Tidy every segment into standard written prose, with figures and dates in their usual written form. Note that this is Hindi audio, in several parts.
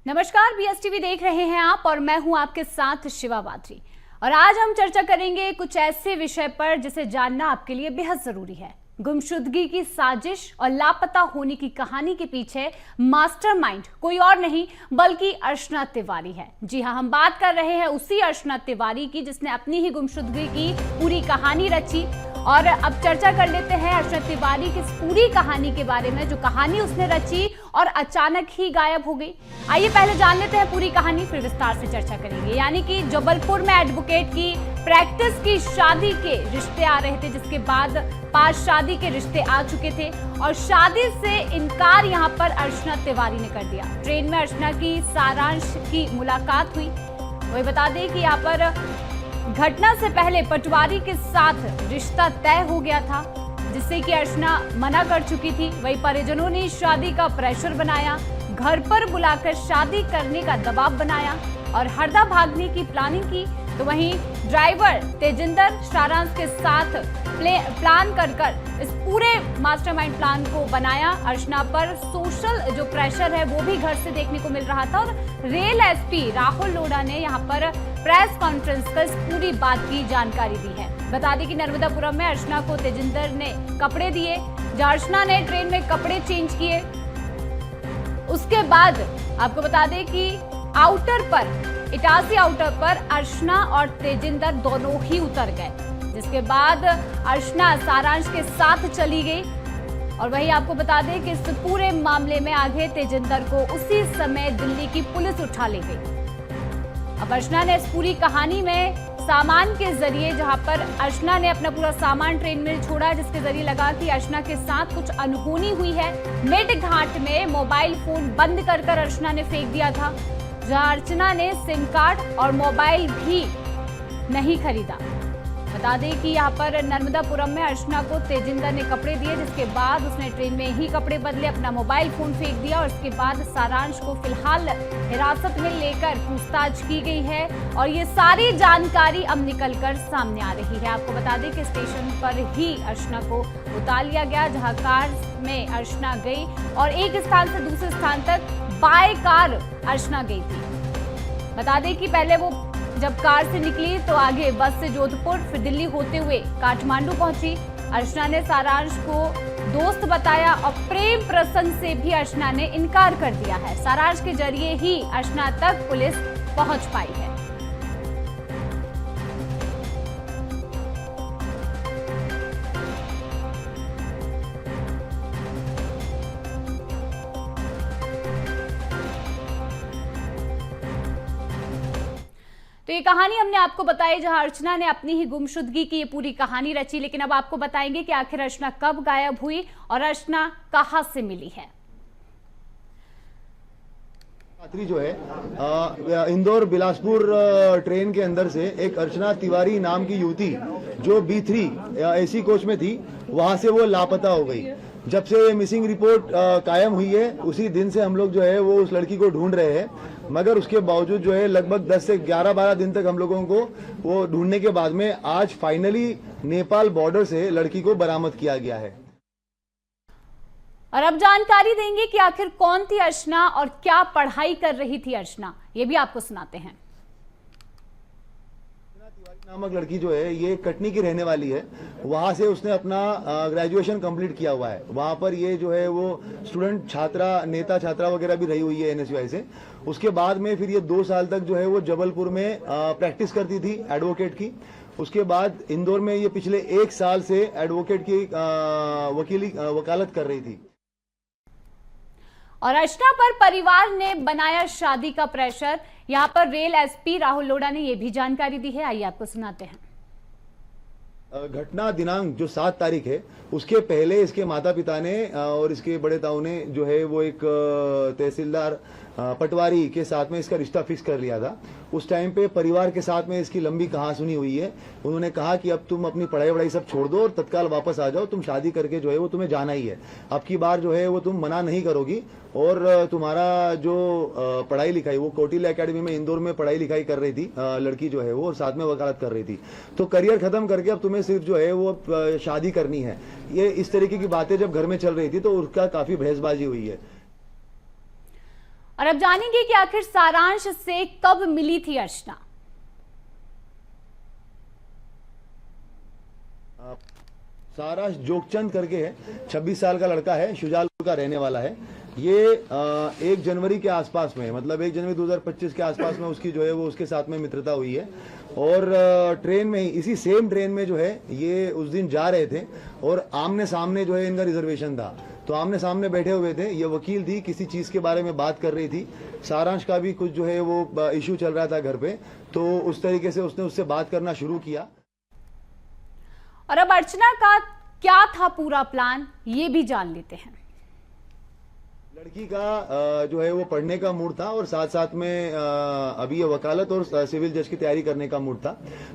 नमस्कार, बीएसटीवी देख रहे हैं आप और मैं हूं आपके साथ शिवा बात्री। और आज हम चर्चा करेंगे कुछ ऐसे विषय पर जिसे जानना आपके लिए बेहद जरूरी है। गुमशुदगी की साजिश और लापता होने की कहानी के पीछे मास्टरमाइंड कोई और नहीं बल्कि अर्चना तिवारी है। जी हां, हम बात कर रहे हैं उसी अर्चना तिवारी की जिसने अपनी ही गुमशुदगी की पूरी कहानी रची। और अब चर्चा कर लेते हैं अर्चना तिवारी की इस पूरी कहानी के बारे में, जो कहानी उसने रची और अचानक ही गायब हो गई। आइए पहले जान लेते हैं पूरी कहानी, फिर विस्तार से चर्चा करेंगे। यानी कि जबलपुर में एडवोकेट की प्रैक्टिस की शादी के रिश्ते आ रहे थे, जिसके बाद 5 शादी के रिश्ते आ चुके थे और शादी से इनकार यहां पर अर्चना तिवारी ने कर दिया। ट्रेन में अर्चना की सारांश की मुलाकात हुई। वही बता दें कि यहाँ पर घटना से पहले पटवारी के साथ रिश्ता तय हो गया था, जिससे कि अर्चना मना कर चुकी थी। वही परिजनों ने शादी का प्रेशर बनाया, घर पर बुलाकर शादी करने का दबाव बनाया और हरदा भागने की प्लानिंग की। तो वहीं ड्राइवर तेजिंदर सारांश के साथ प्लान कर इस पूरे मास्टरमाइंड प्लान को बनाया। अर्चना पर सोशल जो प्रेशर है वो भी घर से देखने को मिल रहा था। और रेल एसपी राहुल लोढ़ा ने यहाँ पर प्रेस कॉन्फ्रेंस कर इस पूरी बात की जानकारी दी है। बता दें कि नर्मदापुरम में अर्चना को तेजिंदर ने कपड़े दिए, जहां अर्चना ने ट्रेन में कपड़े चेंज किए। उसके बाद आपको बता दें कि इटारसी आउटर पर अर्चना और तेजिंदर दोनों ही उतर गए, जिसके बाद अर्चना सारांश के साथ चली गई। और वही आपको बता दें कि इस पूरे मामले में आगे तेजिंदर को उसी समय दिल्ली की पुलिस उठा ले गई। अब अर्चना ने इस पूरी कहानी में सामान के जरिए, जहां पर अर्चना ने अपना पूरा सामान ट्रेन में छोड़ा, जिसके जरिए लगा कि अर्चना के साथ कुछ अनहोनी हुई है। मिड घाट में मोबाइल फोन बंद कर अर्चना ने फेंक दिया था, जहां अर्चना ने सिम कार्ड और मोबाइल भी नहीं खरीदा। बता दें कि यहाँ पर नर्मदापुरम में अर्चना को तेजिंदर ने कपड़े दिए, जिसके बाद उसने ट्रेन में ही कपड़े बदले, अपना मोबाइल फोन फेंक दिया। और इसके बाद सारांश को फिलहाल हिरासत में लेकर पूछताछ की गई है और ये सारी जानकारी अब निकलकर सामने आ रही है। आपको बता दें कि स्टेशन पर ही अर्चना को उतार लिया गया, जहां कार में अर्चना गई और एक स्थान से दूसरे स्थान तक बाय कार अर्चना गई थी। बता दें कि पहले वो जब कार से निकली तो आगे बस से जोधपुर, फिर दिल्ली होते हुए काठमांडू पहुंची। अर्चना ने सारांश को दोस्त बताया और प्रेम प्रसंग से भी अर्चना ने इनकार कर दिया है। सारांश के जरिए ही अर्चना तक पुलिस पहुंच पाई है। तो ये कहानी हमने आपको बताई, जहां अर्चना ने अपनी ही गुमशुदगी की ये पूरी कहानी रची। लेकिन अब आपको बताएंगे कि आखिर अर्चना कब गायब हुई और अर्चना कहां से मिली है। रात्रि जो है इंदौर बिलासपुर ट्रेन के अंदर से एक अर्चना तिवारी नाम की युवती जो B3 एसी कोच में थी, वहां से वो लापता हो गई। जब से मिसिंग रिपोर्ट कायम हुई है, उसी दिन से हम लोग जो है वो उस लड़की को ढूंढ रहे हैं, मगर उसके बावजूद जो है लगभग 10 से 11-12 दिन तक हम लोगों को वो ढूंढने के बाद में आज फाइनली नेपाल बॉर्डर से लड़की को बरामद किया गया है। और अब जानकारी देंगे कि आखिर कौन थी अर्चना और क्या पढ़ाई कर रही थी अर्चना, ये भी आपको सुनाते हैं। नामक लड़की जो है ये कटनी की रहने वाली है। वहां से उसने अपना ग्रेजुएशन कंप्लीट किया हुआ है। वहां पर ये जो है वो स्टूडेंट छात्रा, नेता छात्रा वगैरह भी रही हुई है NSUI से। उसके बाद में फिर ये 2 साल तक जो है वो जबलपुर में प्रैक्टिस करती थी एडवोकेट की। उसके बाद इंदौर में ये पिछले 1 साल से एडवोकेट की वकालत कर रही थी। और अर्चना पर परिवार ने बनाया शादी का प्रेशर, यहाँ पर रेल एसपी राहुल लोढ़ा ने यह भी जानकारी दी है। आइए आपको सुनाते हैं। घटना दिनांक जो 7 तारीख है, उसके पहले इसके माता पिता ने और इसके बड़े ताऊ ने जो है वो एक तहसीलदार पटवारी के साथ में इसका रिश्ता फिक्स कर लिया था। उस टाइम पे परिवार के साथ में इसकी लंबी कहासुनी हुई है। उन्होंने कहा कि अब तुम अपनी पढ़ाई वढ़ाई सब छोड़ दो और तत्काल वापस आ जाओ, तुम शादी करके जो है वो तुम्हें जाना ही है। अब की बार जो है वो तुम मना नहीं करोगी और तुम्हारा जो पढ़ाई लिखाई, वो कौटिल्य एकेडमी में इंदौर में पढ़ाई लिखाई कर रही थी लड़की जो है वो, और साथ में वकालत कर रही थी। तो करियर खत्म करके अब तुम्हें सिर्फ जो है वो शादी करनी है। ये इस तरीके की बातें जब घर में चल रही थी तो उसका काफी बहसबाजी हुई है। और अब जानेंगे कि आखिर सारांश से कब मिली थी अर्चना। सारांश जोगचंद करके है, 26 साल का लड़का है, शुजालपुर का रहने वाला है। ये 1 जनवरी के आसपास में, मतलब 1 जनवरी 2025 के आसपास में उसकी जो है वो उसके साथ में मित्रता हुई है। और ट्रेन में ही, इसी सेम ट्रेन में जो है ये उस दिन जा रहे थे और आमने सामने जो है इनका रिजर्वेशन था, तो आमने सामने बैठे हुए थे। ये वकील थी, किसी चीज के बारे में बात कर रही थी। सारांश का भी कुछ जो है वो इश्यू चल रहा था घर पे, तो उस तरीके से उसने उससे बात करना शुरू किया। और अब अर्चना का क्या था पूरा प्लान, ये भी जान लेते हैं। लड़की का जो है वो पढ़ने का मूड था और साथ साथ में अभी ये वकालत और सिविल जज की तैयारी करने का मूड था।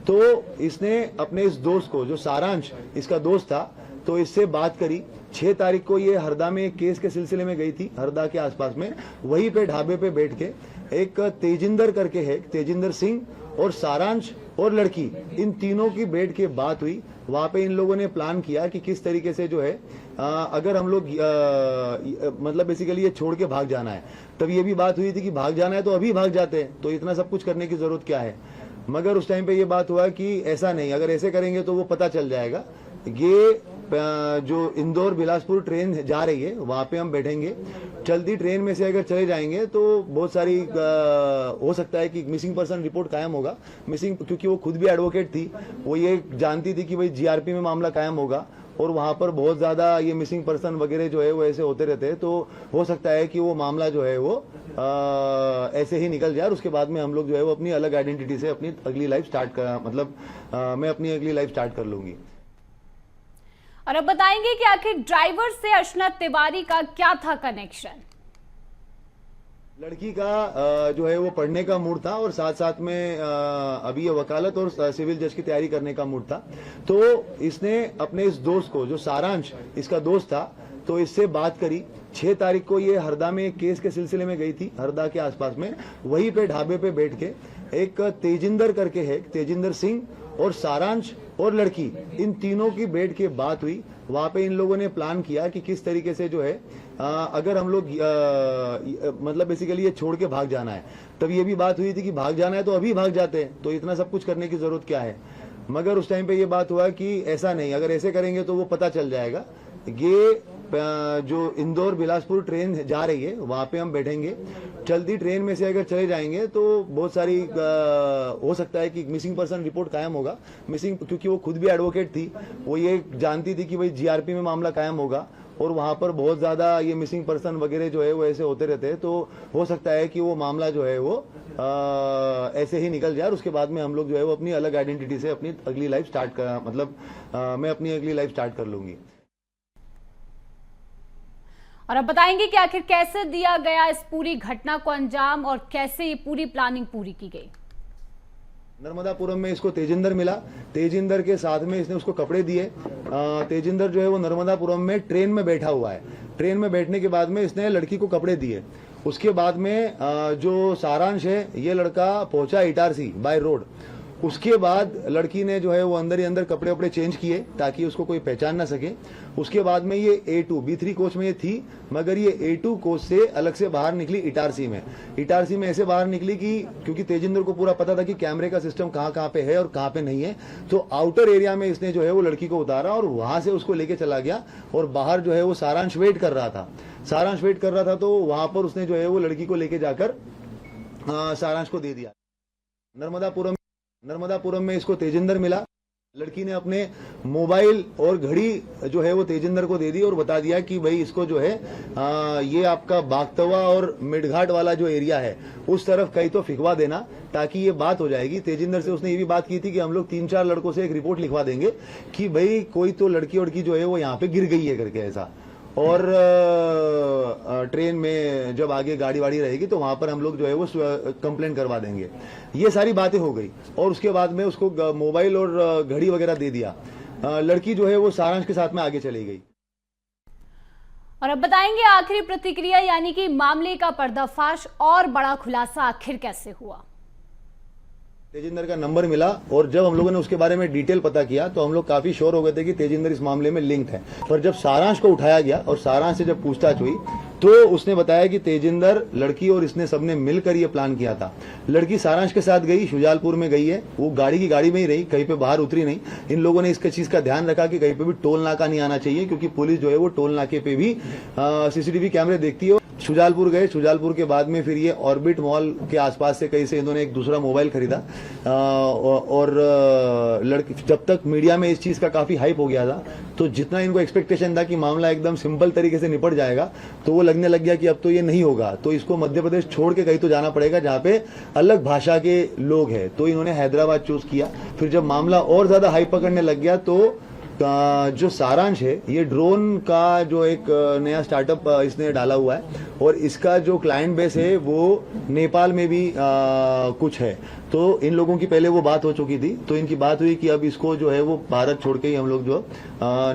तो इसने अपने इस दोस्त को, जो सारांश इसका दोस्त था, तो इससे बात करी। 6 तारीख को ये हरदा में एक केस के सिलसिले में गई थी, हरदा के आसपास में। वहीं पे ढाबे पे बैठ के एक तेजिंदर करके है, तेजिंदर सिंह और सारांश और लड़की, इन तीनों की बैठ के बात हुई। वहां पे इन लोगों ने प्लान किया कि किस तरीके से जो है अगर हम लोग मतलब बेसिकली ये छोड़ के भाग जाना है। तब ये भी बात हुई थी कि भाग जाना है तो अभी भाग जाते हैं, तो इतना सब कुछ करने की जरूरत क्या है। मगर उस टाइम पे ये बात हुआ कि ऐसा नहीं, अगर ऐसे करेंगे तो वो पता चल जाएगा। ये जो इंदौर बिलासपुर ट्रेन जा रही है वहां पे हम बैठेंगे। चलती ट्रेन में से अगर चले जाएंगे तो बहुत सारी हो सकता है कि मिसिंग पर्सन रिपोर्ट कायम होगा। मिसिंग, क्योंकि वो खुद भी एडवोकेट थी, वो ये जानती थी कि भाई जीआरपी में मामला कायम होगा और वहां पर बहुत ज्यादा ये मिसिंग पर्सन वगैरह जो है वो ऐसे होते रहते हैं। तो हो सकता है कि वो मामला जो है वो ऐसे ही निकल जाए और उसके बाद में हम लोग जो है वो अपनी अलग आइडेंटिटी से अपनी अगली लाइफ स्टार्ट कर, मतलब मैं अपनी अगली लाइफ स्टार्ट कर लूंगी। और अब बताएंगे कि आखिर ड्राइवर से अर्चना तिवारी का क्या था कनेक्शन। लड़की का जो है वो पढ़ने का मूड था और साथ साथ में अभी ये वकालत और सिविल जज की तैयारी करने का मूड था। तो इसने अपने इस दोस्त को, जो सारांश इसका दोस्त था, तो इससे बात करी। 6 तारीख को ये हरदा में एक केस के सिलसिले में गई थी, हरदा के आसपास में। वहीं पे ढाबे पे बैठ के एक तेजिंदर करके है, तेजिंदर सिंह और सारांश और लड़की, इन तीनों की बैठ के बात हुई। वहां पे इन लोगों ने प्लान किया कि किस तरीके से जो है अगर हम लोग मतलब बेसिकली ये छोड़ के भाग जाना है। तब ये भी बात हुई थी कि भाग जाना है तो अभी भाग जाते हैं, तो इतना सब कुछ करने की जरूरत क्या है। मगर उस टाइम पे ये बात हुआ कि ऐसा नहीं, अगर ऐसे करेंगे तो वो पता चल जाएगा। ये जो इंदौर बिलासपुर ट्रेन जा रही है वहां पे हम बैठेंगे। चलती ट्रेन में से अगर चले जाएंगे तो बहुत सारी हो सकता है कि मिसिंग पर्सन रिपोर्ट कायम होगा। मिसिंग, क्योंकि वो खुद भी एडवोकेट थी, वो ये जानती थी कि भाई जीआरपी में मामला कायम होगा और वहां पर बहुत ज्यादा ये मिसिंग पर्सन वगैरह जो है वो ऐसे होते रहते हैं। तो हो सकता है कि वो मामला जो है वो ऐसे ही निकल जाए और उसके बाद में हम लोग जो है वो अपनी अलग आइडेंटिटी से अपनी अगली लाइफ स्टार्ट कर, मतलब मैं अपनी अगली लाइफ स्टार्ट कर लूंगी। और अब बताएंगे कि आखिर कैसे दिया गया इस पूरी घटना को अंजाम और कैसे ये पूरी प्लानिंग पूरी की गई। नर्मदापुरम में इसको तेजिंदर मिला, तेजिंदर के साथ में इसने उसको कपड़े दिए। तेजिंदर जो है वो नर्मदापुरम में ट्रेन में बैठा हुआ है। ट्रेन में बैठने के बाद में इसने लड़की को कपड़े दिए। उसके बाद में जो सारांश है, ये लड़का पहुंचा इटारसी बाय रोड। उसके बाद लड़की ने जो है वो अंदर ही अंदर कपड़े वपड़े चेंज किए ताकि उसको कोई पहचान ना सके। उसके बाद में ये A2 B3 कोच में ये थी, मगर ये A2 कोच से अलग से बाहर निकली इटारसी में। इटारसी में ऐसे बाहर निकली कि क्योंकि तेजिंदर को पूरा पता था कि कैमरे का सिस्टम कहाँ पे है और कहाँ पे नहीं है, तो आउटर एरिया में इसने जो है वो लड़की को उतारा और वहां से उसको लेके चला गया। और बाहर जो है वो सारांश वेट कर रहा था। सारांश वेट कर रहा था तो वहां पर उसने जो है वो लड़की को लेके जाकर सारांश को दे दिया। नर्मदापुरम में इसको तेजिंदर मिला। लड़की ने अपने मोबाइल और घड़ी जो है वो तेजिंदर को दे दी और बता दिया कि भाई इसको जो है ये आपका बागतवा और मिडघाट वाला जो एरिया है उस तरफ कहीं तो फिकवा देना, ताकि ये बात हो जाएगी। तेजिंदर से उसने ये भी बात की थी कि हम लोग 3-4 लड़कों से एक रिपोर्ट लिखवा देंगे कि भाई कोई तो लड़की वड़की जो है वो यहाँ पे गिर गई है करके ऐसा। और ट्रेन में जब आगे गाड़ी वाड़ी रहेगी तो वहां पर हम लोग जो है वो कंप्लेंट करवा देंगे। ये सारी बातें हो गई और उसके बाद में उसको मोबाइल और घड़ी वगैरह दे दिया। लड़की जो है वो सारांश के साथ में आगे चली गई। और अब बताएंगे आखिरी प्रतिक्रिया, यानी कि मामले का पर्दाफाश और बड़ा खुलासा आखिर कैसे हुआ। तेजिंदर का नंबर मिला और जब हम लोगों ने उसके बारे में डिटेल पता किया तो हम लोग काफी श्योर हो गए थे कि तेजिंदर इस मामले में लिंक्ड है। पर जब सारांश को उठाया गया और सारांश से जब पूछताछ हुई तो उसने बताया कि तेजिंदर, लड़की और इसने सबने मिलकर ये प्लान किया था। लड़की सारांश के साथ गई, शुजालपुर में गई है, वो गाड़ी में ही रही, कहीं पे बाहर उतरी नहीं। इन लोगों ने इसका चीज का ध्यान रखा कि कहीं पे भी टोल नाका नहीं आना चाहिए, क्योंकि पुलिस जो है वो टोल नाके पे भी सीसीटीवी कैमरे देखती है। शुजालपुर गए, शुजालपुर के बाद में फिर ये ऑर्बिट मॉल के आसपास से कहीं से इन्होंने एक दूसरा मोबाइल खरीदा और लड़की, जब तक मीडिया में इस चीज का काफी हाइप हो गया था, तो जितना इनको एक्सपेक्टेशन था कि मामला एकदम सिंपल तरीके से निपट जाएगा, तो वो लगने लग गया कि अब तो ये नहीं होगा, तो इसको मध्य प्रदेश छोड़ के कहीं तो जाना पड़ेगा जहाँ पे अलग भाषा के लोग हैं। तो इन्होंने हैदराबाद चूज किया। फिर जब मामला और ज्यादा हाइप पकड़ने लग गया, तो जो सारांश है, ये ड्रोन का जो एक नया स्टार्टअप इसने डाला हुआ है, और इसका जो क्लाइंट बेस है वो नेपाल में भी कुछ है। तो इन लोगों की पहले वो बात हो चुकी थी, तो इनकी बात हुई कि अब इसको जो है वो भारत छोड़ के ही हम लोग जो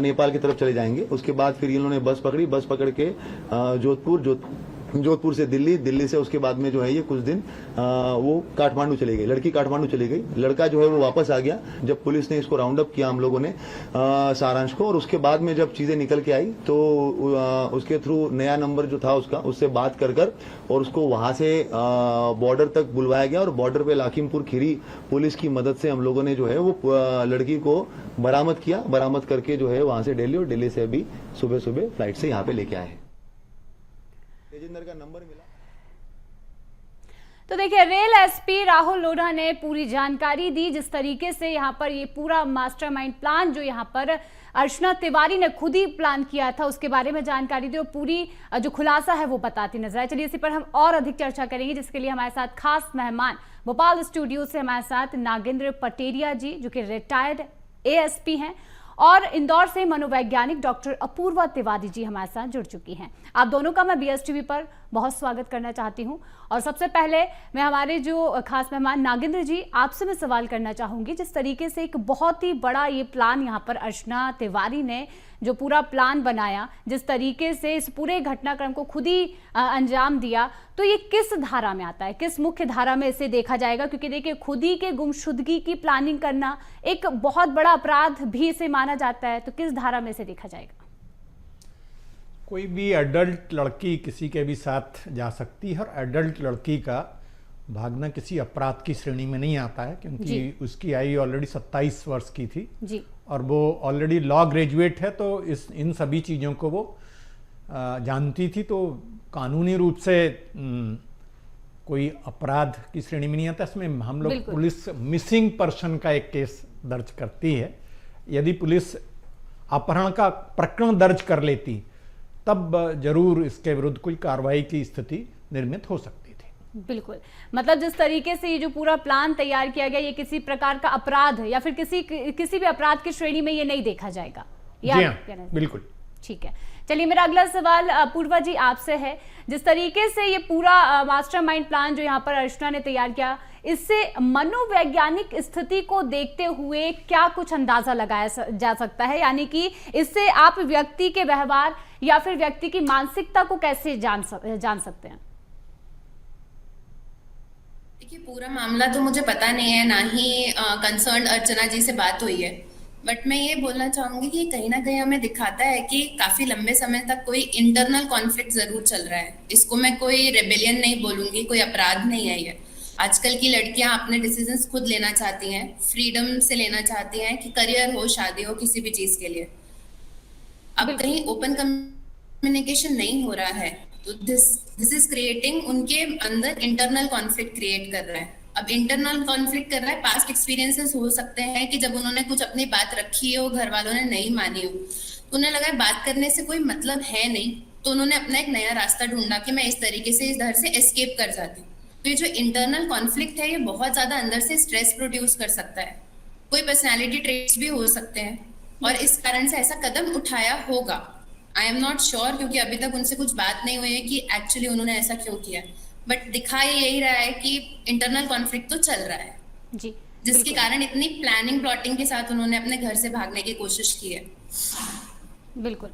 नेपाल की तरफ चले जाएंगे। उसके बाद फिर इन्होंने बस पकड़ी, बस पकड़ के जोधपुर से दिल्ली से उसके बाद में जो है ये कुछ दिन वो काठमांडू चली गई। लड़की काठमांडू चली गई, लड़का जो है वो वापस आ गया जब पुलिस ने इसको राउंड अप किया हम लोगों ने सारांश को। और उसके बाद में जब चीजें निकल के आई, तो उसके थ्रू नया नंबर जो था उसका, उससे बात कर और उसको वहां से बॉर्डर तक बुलवाया गया, और बॉर्डर पे लाखिमपुर खीरी पुलिस की मदद से हम लोगों ने जो है वो लड़की को बरामद किया। बरामद करके जो है वहां से दिल्ली, और दिल्ली से अभी सुबह फ्लाइट से यहाँ पे लेके आए हैं। तेजिंदर का नंबर मिला। तो देखिए, रेल एसपी राहुल लोढ़ा ने पूरी जानकारी दी, जिस तरीके से यहाँ पर ये पूरा मास्टरमाइंड प्लान जो यहाँ पर अर्चना तिवारी ने खुद ही प्लान किया था, उसके बारे में जानकारी दी और पूरी जो खुलासा है वो बताती नजर आए। चलिए इसी पर हम और अधिक चर्चा करेंगे, जिसके लिए हमारे साथ खास मेहमान भोपाल स्टूडियो से हमारे साथ नागेंद्र पटेरिया जी, जो कि रिटायर्ड एएसपी हैं, और इंदौर से मनोवैज्ञानिक डॉक्टर अपूर्वा तिवारी जी हमारे साथ जुड़ चुकी हैं। आप दोनों का मैं बीएसटीवी पर बहुत स्वागत करना चाहती हूं। और सबसे पहले मैं हमारे जो खास मेहमान नागेंद्र जी, आपसे मैं सवाल करना चाहूंगी, जिस तरीके से एक बहुत ही बड़ा ये प्लान यहाँ पर अर्चना तिवारी ने जो पूरा प्लान बनाया, जिस तरीके से इस पूरे घटनाक्रम को खुद ही अंजाम दिया, तो ये किस धारा में आता है, किस मुख्य धारा में इसे देखा जाएगा? क्योंकि देखिए, खुद ही के गुमशुदगी की प्लानिंग करना एक बहुत बड़ा अपराध भी इसे माना जाता है, तो किस धारा में इसे देखा जाएगा? कोई भी एडल्ट लड़की किसी के भी साथ जा सकती है, और एडल्ट लड़की का भागना किसी अपराध की श्रेणी में नहीं आता है, क्योंकि उसकी आयु ऑलरेडी 27 वर्ष की थी जी, और वो ऑलरेडी लॉ ग्रेजुएट है, तो इन सभी चीज़ों को वो जानती थी। तो कानूनी रूप से कोई अपराध की श्रेणी में नहीं आता। इसमें हम लोग पुलिस मिसिंग पर्सन का एक केस दर्ज करती है। यदि पुलिस अपहरण का प्रकरण दर्ज कर लेती, तब जरूर इसके विरुद्ध कोई कार्रवाई की स्थिति निर्मित हो सकती थी। बिल्कुल, मतलब जिस तरीके से ये जो पूरा प्लान तैयार किया गया, ये किसी प्रकार का अपराध या फिर किसी भी अपराध की श्रेणी में ये नहीं देखा जाएगा। जी हाँ, बिल्कुल। ठीक है, चलिए मेरा अगला सवाल पूर्वा जी आपसे है। जिस तरीके से ये पूरा मास्टरमाइंड प्लान जो यहाँ पर अर्चना ने तैयार किया, इससे मनोवैज्ञानिक स्थिति को देखते हुए क्या कुछ अंदाजा लगाया जा सकता है? यानी कि इससे आप व्यक्ति के व्यवहार या फिर व्यक्ति की मानसिकता को कैसे जान सकते हैं? देखिए, पूरा मामला तो मुझे पता नहीं है, ना ही कंसर्न अर्चना जी से बात हुई है, बट मैं ये बोलना चाहूंगी कि कहीं ना कहीं हमें दिखाता है कि काफी लंबे समय तक कोई इंटरनल कॉन्फ्लिक्ट जरूर चल रहा है। इसको मैं कोई रेबेलियन नहीं बोलूंगी, कोई अपराध नहीं है ये। आजकल की लड़कियां अपने डिसीजंस खुद लेना चाहती हैं, फ्रीडम से लेना चाहती हैं, कि करियर हो, शादी हो, किसी भी चीज के लिए। अब कहीं ओपन कम्युनिकेशन नहीं हो रहा है, तो दिस इज क्रिएटिंग, उनके अंदर इंटरनल कॉन्फ्लिक्ट क्रिएट कर रहा है। अब इंटरनल कॉन्फ्लिक्ट कर रहा है, पास्ट एक्सपीरियंसेस हो सकते हैं कि जब उन्होंने कुछ अपनी बात रखी हो, घर वालों ने नहीं मानी हो, तो उन्हें लगा बात करने से कोई मतलब है नहीं, तो उन्होंने अपना एक नया रास्ता ढूंढा कि मैं इस तरीके से इस घर से एस्केप कर जाती हूँ। तो ये जो इंटरनल कॉन्फ्लिक्ट है, ये बहुत ज्यादा अंदर से स्ट्रेस प्रोड्यूस कर सकता है। कोई पर्सनैलिटी ट्रेट्स भी हो सकते हैं, और इस कारण से ऐसा कदम उठाया होगा। आई एम नॉट श्योर, क्योंकि अभी तक उनसे कुछ बात नहीं हुई है कि एक्चुअली उन्होंने ऐसा क्यों किया, बट दिखाई यही रहा है कि इंटरनल कॉन्फ्लिक्ट तो चल रहा है जी, जिसके कारण इतनी प्लानिंग प्लॉटिंग के साथ उन्होंने अपने घर से भागने की कोशिश की है। बिल्कुल,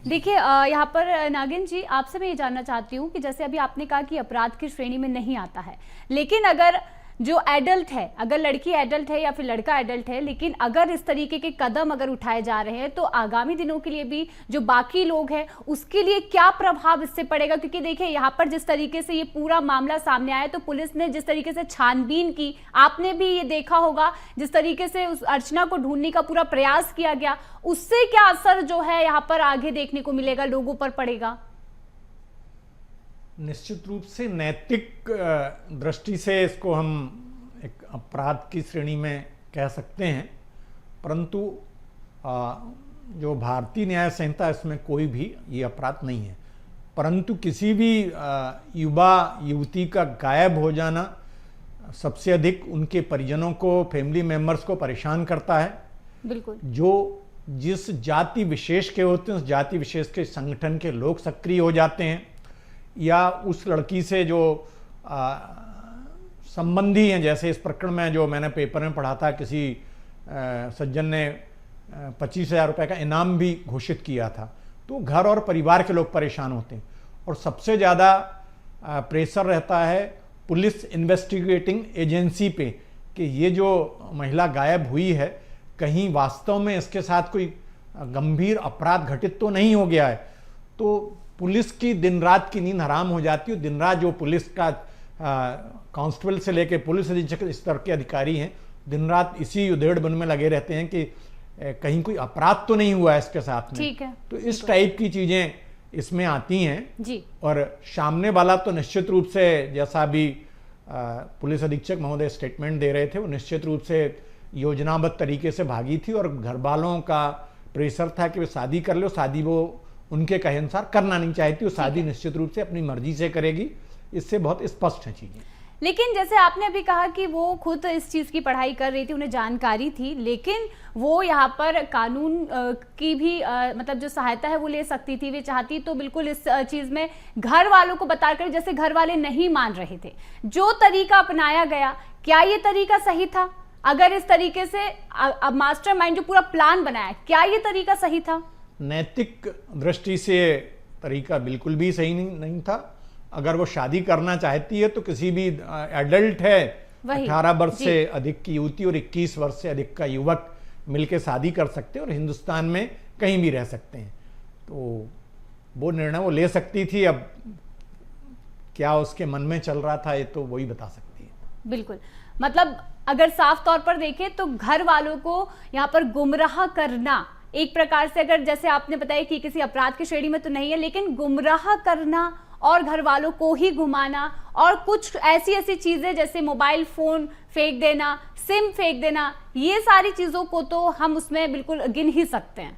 देखिए यहाँ पर नागिन जी, आपसे मैं ये जानना चाहती हूँ कि जैसे अभी आपने कहा कि अपराध की श्रेणी में नहीं आता है, लेकिन अगर जो एडल्ट है, अगर लड़की एडल्ट है या फिर लड़का एडल्ट है, लेकिन अगर इस तरीके के कदम अगर उठाए जा रहे हैं तो आगामी दिनों के लिए भी जो बाकी लोग हैं उसके लिए क्या प्रभाव इससे पड़ेगा? क्योंकि देखिए यहाँ पर जिस तरीके से ये पूरा मामला सामने आया तो पुलिस ने जिस तरीके से छानबीन की, आपने भी ये देखा होगा, जिस तरीके से उस अर्चना को ढूंढने का पूरा प्रयास किया गया, उससे क्या असर जो है यहाँ पर आगे देखने को मिलेगा, लोगों पर पड़ेगा? निश्चित रूप से नैतिक दृष्टि से इसको हम एक अपराध की श्रेणी में कह सकते हैं, परंतु जो भारतीय न्याय संहिता इसमें कोई भी ये अपराध नहीं है। परंतु किसी भी युवा युवती का गायब हो जाना सबसे अधिक उनके परिजनों को, फैमिली मेंबर्स को परेशान करता है। बिल्कुल। जो जिस जाति विशेष के होते हैं उस जाति विशेष के संगठन के लोग सक्रिय हो जाते हैं, या उस लड़की से जो संबंधी हैं, जैसे इस प्रकरण में जो मैंने पेपर में पढ़ा था, किसी सज्जन ने 25,000 रुपये का इनाम भी घोषित किया था, तो घर और परिवार के लोग परेशान होते हैं। और सबसे ज़्यादा प्रेशर रहता है पुलिस इन्वेस्टिगेटिंग एजेंसी पे कि ये जो महिला गायब हुई है कहीं वास्तव में इसके साथ कोई गंभीर अपराध घटित तो नहीं हो गया है। तो पुलिस की दिन रात की नींद हराम हो जाती है। दिन रात जो पुलिस का कांस्टेबल से लेकर पुलिस अधीक्षक स्तर के अधिकारी हैं, दिन रात इसी उधेड़-बुन में लगे रहते हैं कि कहीं कोई अपराध तो नहीं हुआ है इसके साथ में। ठीक है। तो इस टाइप की चीजें इसमें आती हैं जी। और सामने वाला तो निश्चित रूप से, जैसा भी पुलिस अधीक्षक महोदय स्टेटमेंट दे रहे थे, वो निश्चित रूप से योजनाबद्ध तरीके से भागी थी और घर वालों का प्रेशर था कि वे शादी कर लो। शादी वो उनके कहे अनुसार करना नहीं चाहती, वो शादी निश्चित रूप से अपनी मर्जी से करेगी। इससे बहुत स्पष्ट है चीजें। लेकिन जैसे आपने अभी कहा कि वो खुद इस चीज़ की पढ़ाई कर रही थी, उन्हें जानकारी थी, लेकिन वो यहाँ पर कानून की भी मतलब जो सहायता है वो ले सकती थी। वे चाहती तो बिल्कुल इस चीज़ में घर वालों को बताकर, जैसे घर वाले नहीं मान रहे थे, जो तरीका अपनाया गया, क्या ये तरीका सही था? अगर इस तरीके से अब मास्टरमाइंड जो पूरा प्लान बनाया, क्या ये तरीका सही था? नैतिक दृष्टि से तरीका बिल्कुल भी सही नहीं था। अगर वो शादी करना चाहती है तो किसी भी एडल्ट है, 18 वर्ष से अधिक की युवती और 21 वर्ष से अधिक का युवक मिलकर शादी कर सकते हैं और हिंदुस्तान में कहीं भी रह सकते हैं। तो वो निर्णय वो ले सकती थी। अब क्या उसके मन में चल रहा था ये तो वही बता सकती है। बिल्कुल। मतलब अगर साफ तौर पर देखें तो घर वालों को यहाँ पर गुमराह करना, एक प्रकार से, अगर जैसे आपने बताया कि किसी अपराध की श्रेणी में तो नहीं है, लेकिन गुमराह करना और घर वालों को ही घुमाना और कुछ ऐसी चीजें जैसे मोबाइल फोन फेंक देना, सिम फेंक देना, ये सारी चीजों को तो हम उसमें बिल्कुल गिन ही सकते हैं।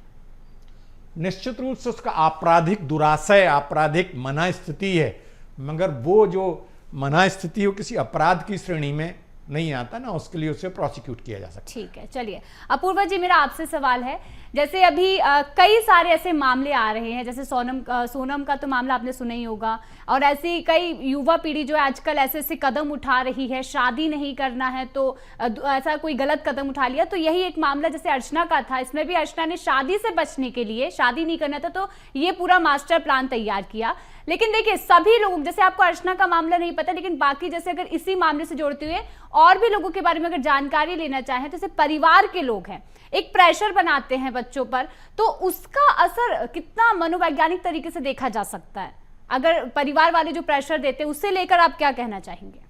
निश्चित रूप से उसका आपराधिक दुराशय, आपराधिक मना स्थिति है, मगर वो जो मना स्थिति हो किसी अपराध की श्रेणी में नहीं आता ना, उसके लिए उसे प्रोसिक्यूट किया जा सकता है। ठीक है। चलिए अपूर्वा जी, मेरा आपसे सवाल है, जैसे अभी कई सारे ऐसे मामले आ रहे हैं, जैसे सोनम का तो मामला आपने सुना ही होगा, और ऐसी कई युवा पीढ़ी जो है आजकल ऐसे कदम उठा रही है, शादी नहीं करना है तो ऐसा कोई गलत कदम उठा लिया। तो यही एक मामला जैसे अर्चना का था, इसमें भी अर्चना ने शादी से बचने के लिए, शादी नहीं करना था तो ये पूरा मास्टर प्लान तैयार किया। लेकिन देखिए सभी लोग, जैसे आपको अर्चना का मामला नहीं पता, लेकिन बाकी जैसे अगर इसी मामले से जोड़ते हुए और भी लोगों के बारे में अगर जानकारी लेना चाहें, तो जैसे परिवार के लोग हैं, एक प्रेशर बनाते हैं बच्चों पर, तो उसका असर कितना मनोवैज्ञानिक तरीके से देखा जा सकता है? अगर परिवार वाले जो प्रेशर देते हैं उससे लेकर आप क्या कहना चाहेंगे?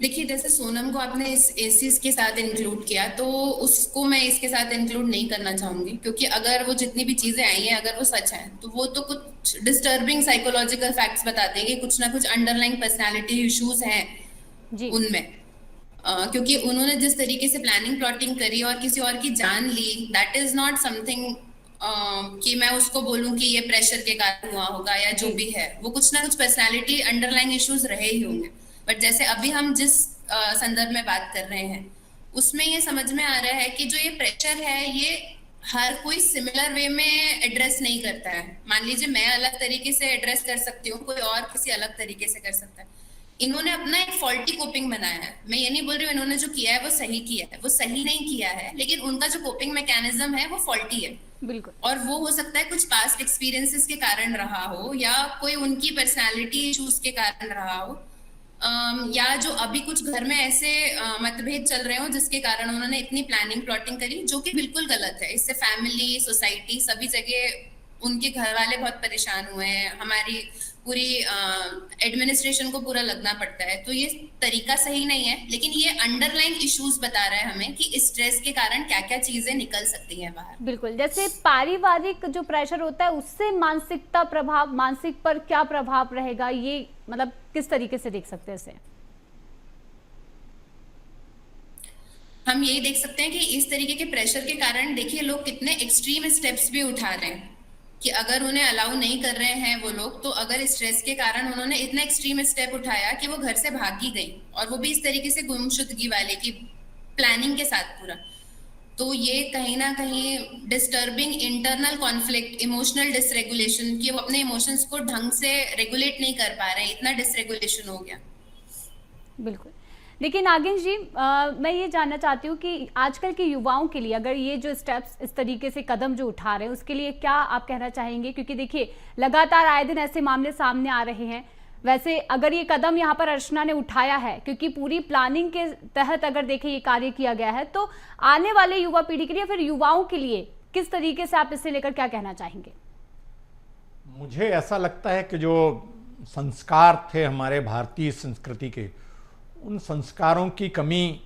देखिए, जैसे सोनम को आपने इस चीज के साथ इंक्लूड किया, तो उसको मैं इसके साथ इंक्लूड नहीं करना चाहूंगी, क्योंकि अगर वो जितनी भी चीजें आई हैं अगर वो सच है तो वो तो कुछ डिस्टर्बिंग साइकोलॉजिकल फैक्ट्स बताते हैं कि कुछ ना कुछ अंडरलाइंग पर्सनालिटी इश्यूज हैं उनमें। क्योंकि उन्होंने जिस तरीके से प्लानिंग प्लॉटिंग करी और किसी और की जान ली, दैट इज नॉट समथिंग कि मैं उसको बोलूं कि ये प्रेशर के कारण हुआ होगा या जो भी है, वो कुछ ना कुछ पर्सनालिटी अंडरलाइंग इश्यूज रहे ही होंगे। बट जैसे अभी हम जिस संदर्भ में बात कर रहे हैं उसमें ये समझ में आ रहा है कि जो ये प्रेशर है ये हर कोई सिमिलर वे में एड्रेस नहीं करता है। मान लीजिए मैं अलग तरीके से एड्रेस कर सकती हूँ, कोई और किसी अलग तरीके से कर सकता है। इन्होंने अपना एक फॉल्टी कोपिंग बनाया है। मैं ये नहीं बोल रही हूँ इन्होंने जो किया है वो सही किया है, वो सही नहीं किया है, लेकिन उनका जो कोपिंग मैकेनिज्म है वो फॉल्टी है। बिल्कुल। और वो हो सकता है कुछ पास्ट एक्सपीरियंसेस के कारण रहा हो, या कोई उनकी पर्सनालिटी इश्यूज के कारण रहा हो, या जो अभी कुछ घर में ऐसे मतभेद चल रहे हो जिसके कारण उन्होंने इतनी प्लानिंग प्लॉटिंग करी, जो कि बिल्कुल गलत है। इससे फैमिली, सोसाइटी, सभी जगह उनके घर वाले बहुत परेशान हुए हैं, हमारी पूरी एडमिनिस्ट्रेशन को पूरा लगना पड़ता है। तो ये तरीका सही नहीं है, लेकिन ये अंडरलाइन इश्यूज बता रहा है हमें कि स्ट्रेस के कारण क्या क्या चीजें निकल सकती हैं बाहर। बिल्कुल, जैसे पारिवारिक जो प्रेशर होता है उससे मानसिकता प्रभाव, मानसिक पर क्या प्रभाव रहेगा, ये मतलब किस तरीके से देख सकते हैं इसे? हम यही देख सकते हैं कि इस तरीके के प्रेशर के कारण देखिए लोग कितने एक्सट्रीम स्टेप्स भी उठा रहे हैं, कि अगर उन्हें अलाउ नहीं कर रहे हैं वो लोग, तो अगर स्ट्रेस के कारण उन्होंने इतना एक्सट्रीम स्टेप उठाया कि वो घर से भागी गई, और वो भी इस तरीके से गुमशुदगी वाले की प्लानिंग के साथ पूरा। तो ये कहीं ना कहीं disturbing internal conflict, emotional dysregulation, कि वो अपने इमोशंस को ढंग से रेगुलेट नहीं कर पा रहे हैं, इतना डिसरेगुलेशन हो गया। बिल्कुल। लेकिन नागिन जी, मैं ये जानना चाहती हूँ कि आजकल के युवाओं के लिए अगर ये जो स्टेप्स, इस तरीके से कदम जो उठा रहे हैं, उसके लिए क्या आप कहना चाहेंगे? क्योंकि देखिए लगातार आए दिन ऐसे मामले सामने आ रहे हैं। वैसे अगर ये कदम यहाँ पर अर्चना ने उठाया है, क्योंकि पूरी प्लानिंग के तहत अगर देखें ये कार्य किया गया है, तो आने वाले युवा पीढ़ी के लिए, फिर युवाओं के लिए किस तरीके से आप इसे लेकर क्या कहना चाहेंगे? मुझे ऐसा लगता है कि जो संस्कार थे हमारे भारतीय संस्कृति के, उन संस्कारों की कमी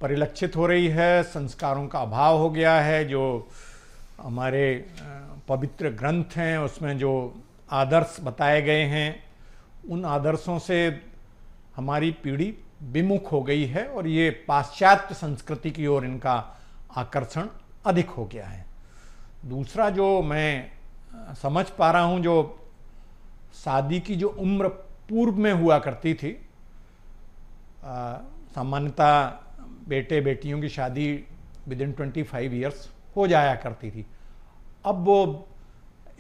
परिलक्षित हो रही है, संस्कारों का अभाव हो गया है। जो हमारे पवित्र ग्रंथ हैं उसमें जो आदर्श बताए गए हैं, उन आदर्शों से हमारी पीढ़ी विमुख हो गई है, और ये पाश्चात्य संस्कृति की ओर इनका आकर्षण अधिक हो गया है। दूसरा जो मैं समझ पा रहा हूँ, जो शादी की जो उम्र पूर्व में हुआ करती थी, सामान्यतः बेटे बेटियों की शादी विद इन 25 ईयर्स हो जाया करती थी। अब वो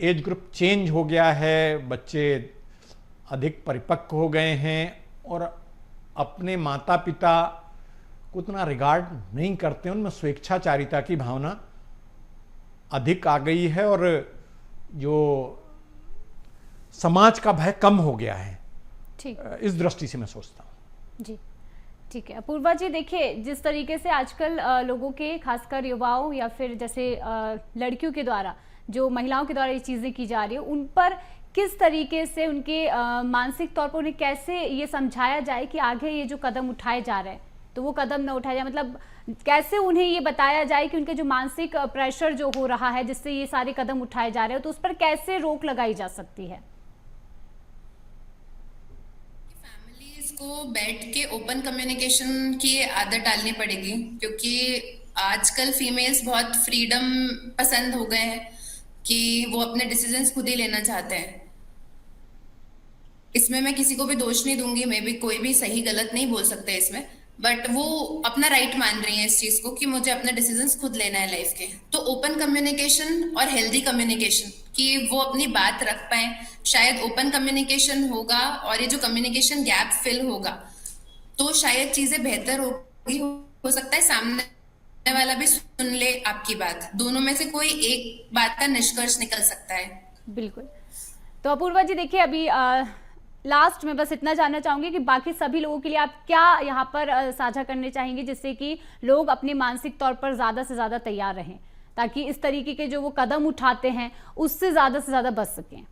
एज ग्रुप चेंज हो गया है, बच्चे अधिक परिपक्व हो गए हैं और अपने माता पिता को उतना रिगार्ड नहीं करते, उनमें स्वेच्छाचारिता की भावना अधिक आ गई है, और जो समाज का भय कम हो गया है। ठीक, इस दृष्टि से मैं सोचता हूँ। जी ठीक है। अपूर्वा जी, देखिए जिस तरीके से आजकल लोगों के, खासकर युवाओं या फिर जैसे लड़कियों के द्वारा, जो महिलाओं के द्वारा ये चीज़ें की जा रही है, उन पर किस तरीके से उनके मानसिक तौर पर उन्हें कैसे ये समझाया जाए कि आगे ये जो कदम उठाए जा रहे हैं तो वो कदम न उठाया जाए? मतलब कैसे उन्हें ये बताया जाए कि उनके जो मानसिक प्रेशर जो हो रहा है, जिससे ये सारे कदम उठाए जा रहे हैं, तो उस पर कैसे रोक लगाई जा सकती है? को बैठ के ओपन कम्युनिकेशन की आदत डालनी पड़ेगी, क्योंकि आजकल फीमेल्स बहुत फ्रीडम पसंद हो गए हैं कि वो अपने डिसीजंस खुद ही लेना चाहते हैं। इसमें मैं किसी को भी दोष नहीं दूंगी, मे बी कोई भी सही गलत नहीं बोल सकते इसमें, बट वो अपना राइट मान रही है इस चीज को कि मुझे अपने डिसीजंस खुद लेना है लाइफ के। तो ओपन कम्युनिकेशन और हेल्दी कम्युनिकेशन, कि वो अपनी बात रख पाए, शायद ओपन कम्युनिकेशन होगा और ये जो कम्युनिकेशन गैप फिल होगा तो शायद चीजें बेहतर होगी। हो सकता है सामने वाला भी सुन ले आपकी बात, दोनों में से कोई एक बात का निष्कर्ष निकल सकता है। बिल्कुल। तो अपूर्वा जी, देखिए अभी लास्ट में बस इतना जानना चाहूंगी कि बाकी सभी लोगों के लिए आप क्या यहाँ पर साझा करने चाहेंगे, जिससे कि लोग अपने मानसिक तौर पर ज्यादा से ज्यादा तैयार रहें, ताकि इस तरीके के जो वो कदम उठाते हैं उससे ज्यादा बच सकें?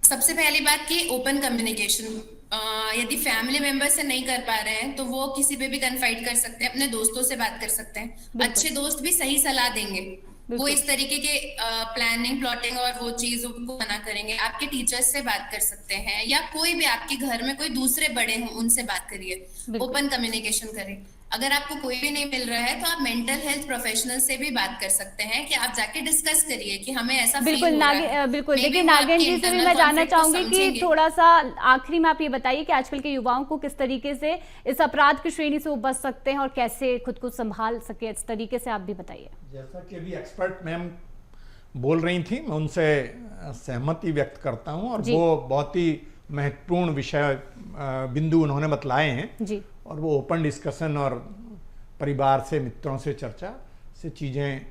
सबसे पहली बात कि ओपन कम्युनिकेशन, यदि फैमिली मेंबर से नहीं कर पा रहे हैं तो वो किसी पे भी कन्फाइड कर सकते हैं, अपने दोस्तों से बात कर सकते हैं। अच्छे दोस्त भी सही सलाह देंगे, वो इस तरीके के प्लानिंग प्लॉटिंग और वो चीजों को मना करेंगे। आपके टीचर्स से बात कर सकते हैं, या कोई भी आपके घर में कोई दूसरे बड़े हों उनसे बात करिए, ओपन कम्युनिकेशन करें। अगर आपको कोई भी नहीं मिल रहा है तो आप मेंटल हेल्थ प्रोफेशनल से भी बात कर सकते हैं, कि आप जाके डिस्कस करिए कि हमें ऐसा बिल्कुल बिल्कुल। देखिए नागिन जी से भी मैं जानना चाहूंगी कि थोड़ा सा आखिरी में आप ये बताइए कि आजकल के युवाओं को किस तरीके से इस अपराध की श्रेणी से वो बच सकते हैं और कैसे खुद को संभाल सके, इस तरीके से आप भी बताइए। जैसा कि अभी एक्सपर्ट मैम बोल रही थी, मैं उनसे सहमति व्यक्त करता हूं, और जी। वो बहुत ही महत्वपूर्ण विषय बिंदु उन्होंने बतलाए हैं, जी। और वो ओपन डिस्कशन और परिवार से, मित्रों से चर्चा से चीज़ें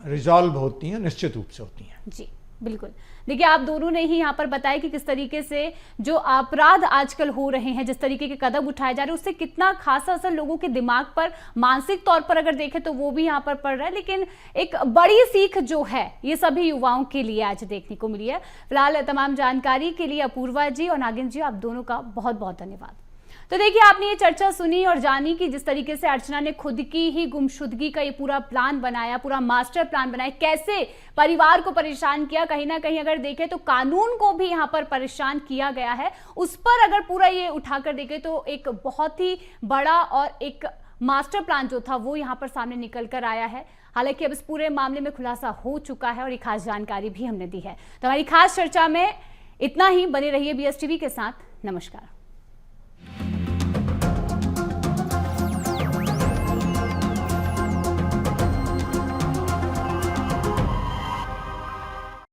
रिजॉल्व होती हैं, निश्चित रूप से होती हैं। जी बिल्कुल। देखिए, आप दोनों ने ही यहाँ पर बताया कि किस तरीके से जो अपराध आजकल हो रहे हैं, जिस तरीके के कदम उठाए जा रहे हैं, उससे कितना खासा असर लोगों के दिमाग पर मानसिक तौर पर अगर देखें तो वो भी यहाँ पर पड़ रहा है। लेकिन एक बड़ी सीख जो है ये सभी युवाओं के लिए आज देखने को मिली है। फिलहाल तमाम जानकारी के लिए अपूर्वा जी और नागिन जी, आप दोनों का बहुत बहुत धन्यवाद। तो देखिए, आपने ये चर्चा सुनी और जानी कि जिस तरीके से अर्चना ने खुद की ही गुमशुदगी का ये पूरा प्लान बनाया, पूरा मास्टर प्लान बनाया, कैसे परिवार को परेशान किया। कहीं ना कहीं अगर देखें तो कानून को भी यहाँ पर परेशान किया गया है। उस पर अगर पूरा ये उठाकर देखें तो एक बहुत ही बड़ा और एक मास्टर प्लान जो था वो यहाँ पर सामने निकल कर आया है। हालांकि अब इस पूरे मामले में खुलासा हो चुका है और एक खास जानकारी भी हमने दी है। तो हमारी खास चर्चा में इतना ही। बने रहिए BSTV के साथ। नमस्कार।